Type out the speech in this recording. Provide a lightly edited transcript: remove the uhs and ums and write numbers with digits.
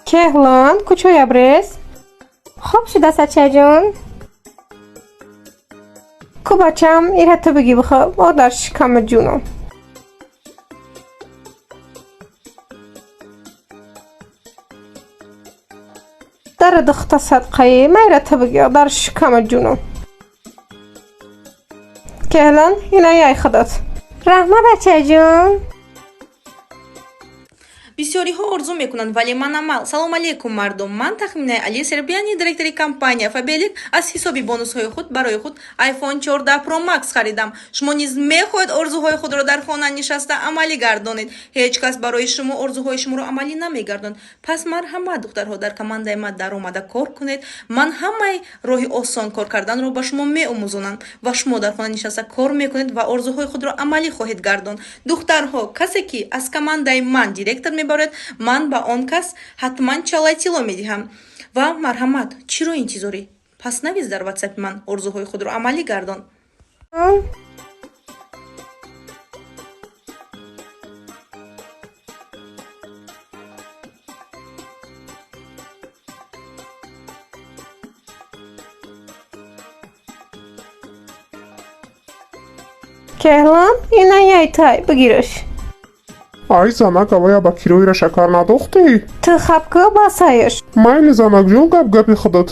Kehlan, kuchoya brez. Xo'p, shida sachajon. Kubacham, irata bigi bixab, odar shikama juno. Dara dakhtasat qayi, mayra tabigi odar shikama juno. Kehlan, ina yay khadat. Rahmat sachajon. بسیاری‌ها آرزو میکنند ولی من عمل. سلام علیکم مردم. من تخمینه علی سربیانی دایرکتوری کمپانیا فابلیک از حسابی بونوس‌های خود برای خود آیفون 14 پرو مکس خریدم. شما نیز می‌خواهید آرزوهای خود را در خانه نشسته عملی گردانید. هیچ کس برای شما آرزوهای شما را عملی نمی‌گرداند. پس مرحمت دخترها در کمانده ما در آمده کار کنید. من همه راه آسان کار کردن را به شما می‌آموزانم و شما در خانه نشسته کار می‌کنید و آرزوهای خود را عملی خواهید گرداند. دخترها کسی که از کمانده من دایرکتور من با آن کس حتما چالایتیلو میدهم و مرحمت چرا انتظاری پس نویز در واتساپ من آرزوهای خود رو عملی گردان. Kehlan, ina yay tay bigirish. ای زنک اویا با کیروی را شکر نداختی؟ Tu xapka basayış. مایل زنک جو گپ گپی خودت